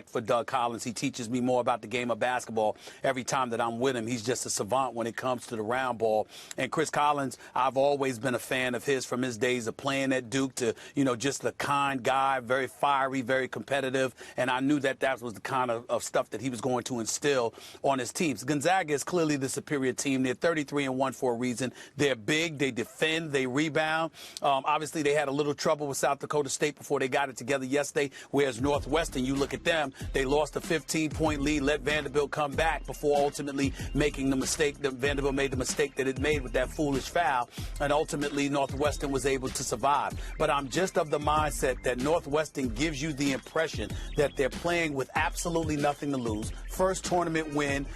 for Doug Collins. He teaches me more about the game of basketball every time that I'm with him. He's just a savant when it comes to the round ball. And Chris Collins, I've always been a fan of his from his days of playing at Duke to, just a kind guy, very fiery, very competitive. And I knew that was the kind of stuff that he was going to instill on his teams. Gonzaga is clearly the superior team. They're 33-1 for a reason. They're big. They defend. They rebound. Obviously, they had a little trouble with South Dakota State before they got it together yesterday, whereas Northwestern, you look at them, they lost a 15-point lead, let Vanderbilt come back before ultimately making the mistake that Vanderbilt made the mistake that it made with that foolish foul, and ultimately Northwestern was able to survive. But I'm just of the mindset that Northwestern gives you the impression that they're playing with absolutely nothing to lose. First tournament win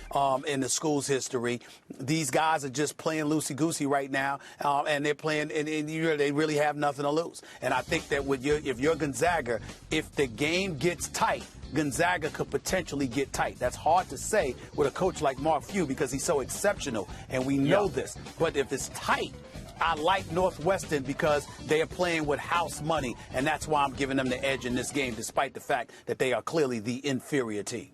in the school's history. These guys are just playing loosey-goosey right now, and they're playing, and they really have nothing to lose. And I think that if you're Gonzaga, if the game gets tight, Gonzaga could potentially get tight. That's hard to say with a coach like Mark Few because he's so exceptional, and we know this. But if it's tight, I like Northwestern because they are playing with house money, and that's why I'm giving them the edge in this game, despite the fact that they are clearly the inferior team.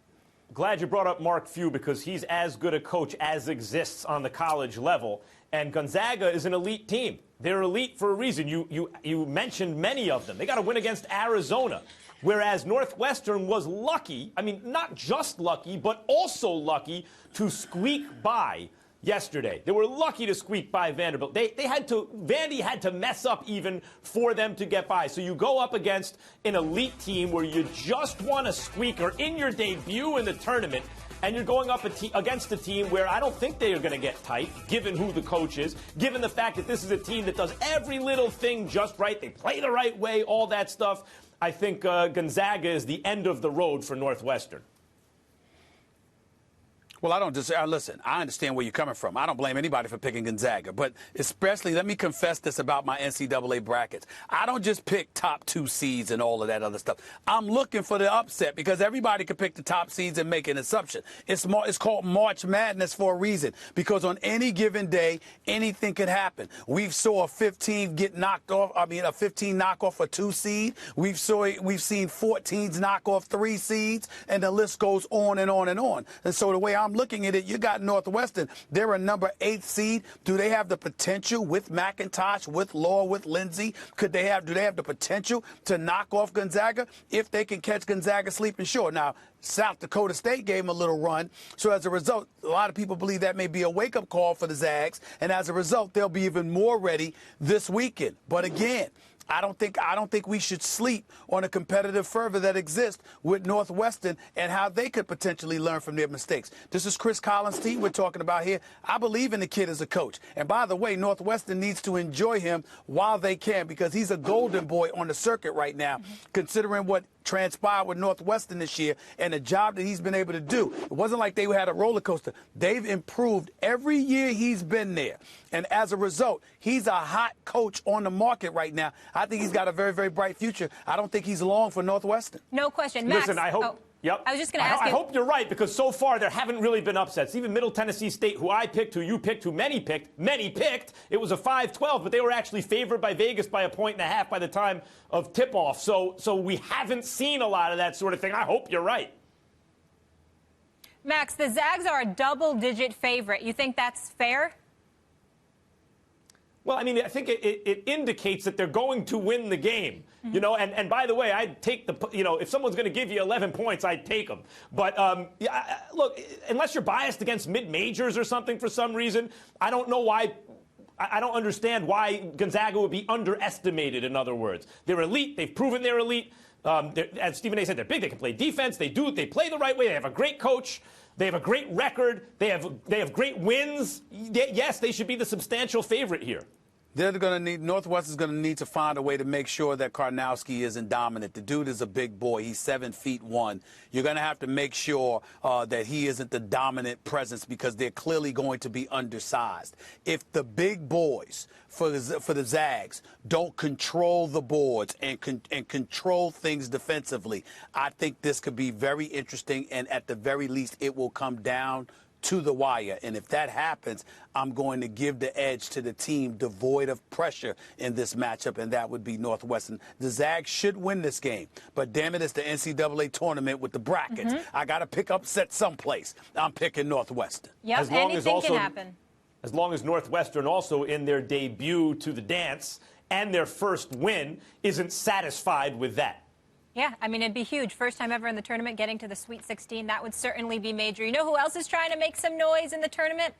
Glad you brought up Mark Few because he's as good a coach as exists on the college level, and Gonzaga is an elite team. They're elite for a reason. You mentioned many of them. They got to win against Arizona. Whereas Northwestern was lucky, I mean, not just lucky, but also lucky to squeak by yesterday. They were lucky to squeak by Vanderbilt. Vandy had to mess up even for them to get by. So you go up against an elite team where you just won a squeaker in your debut in the tournament, and you're going up against a team where I don't think they are going to get tight, given who the coach is, given the fact that this is a team that does every little thing just right. They play the right way, all that stuff. I think Gonzaga is the end of the road for Northwestern. Well, I don't just listen. I understand where you're coming from. I don't blame anybody for picking Gonzaga, but especially let me confess this about my NCAA brackets. I don't just pick top 2 seeds and all of that other stuff. I'm looking for the upset because everybody can pick the top seeds and make an assumption. It's called March Madness for a reason because on any given day, anything could happen. We saw a 15 get knocked off. I mean, a 15 knock off a 2 seed. We've seen 14s knock off 3 seeds, and the list goes on and on and on. And so the way I'm looking at it, you got Northwestern. They're a number 8 seed. Do they have the potential with McIntosh, with Law, with Lindsey? Do they have the potential to knock off Gonzaga if they can catch Gonzaga sleeping? Sure. Now, South Dakota State gave them a little run. So as a result, a lot of people believe that may be a wake-up call for the Zags. And as a result, they'll be even more ready this weekend. But again, I don't think we should sleep on the competitive fervor that exists with Northwestern and how they could potentially learn from their mistakes. This is Chris Collins' team we're talking about here. I believe in the kid as a coach. And by the way, Northwestern needs to enjoy him while they can because he's a golden boy on the circuit right now, considering what transpired with Northwestern this year and the job that he's been able to do. It wasn't like they had a roller coaster. They've improved every year he's been there. And as a result, he's a hot coach on the market right now. I think he's got a very, very bright future. I don't think he's long for Northwestern. No question. Max, listen, I hope... Yep. I was just going to ask you. I hope you're right, because so far there haven't really been upsets. Even Middle Tennessee State, who I picked, who you picked, who many picked, it was a 5-12, but they were actually favored by Vegas by 1.5 by the time of tip-off. So we haven't seen a lot of that sort of thing. I hope you're right. Max, the Zags are a double-digit favorite. You think that's fair? Well, I mean, I think it indicates that they're going to win the game, you know, and by the way, I'd take if someone's going to give you 11 points, I'd take them. But, look, unless you're biased against mid-majors or something for some reason, I don't know why. I don't understand why Gonzaga would be underestimated, in other words. They're elite. They've proven they're elite. As Stephen A. said, they're big. They can play defense. They play the right way. They have a great coach. They have a great record. They have great wins. Yes, they should be the substantial favorite here. Northwestern's going to need to find a way to make sure that Karnowski isn't dominant. The dude is a big boy. He's 7'1". You're going to have to make sure that he isn't the dominant presence because they're clearly going to be undersized. If the big boys for the Zags don't control the boards and control things defensively, I think this could be very interesting, and at the very least, it will come down to the wire. And if that happens, I'm going to give the edge to the team devoid of pressure in this matchup, and that would be Northwestern. The Zags should win this game, but damn it, it's the NCAA tournament with the brackets. I got to pick upset someplace. I'm picking Northwestern. Yep, anything can happen. As long as Northwestern also in their debut to the dance and their first win isn't satisfied with that. Yeah, I mean, it'd be huge. First time ever in the tournament, getting to the Sweet 16. That would certainly be major. You know who else is trying to make some noise in the tournament?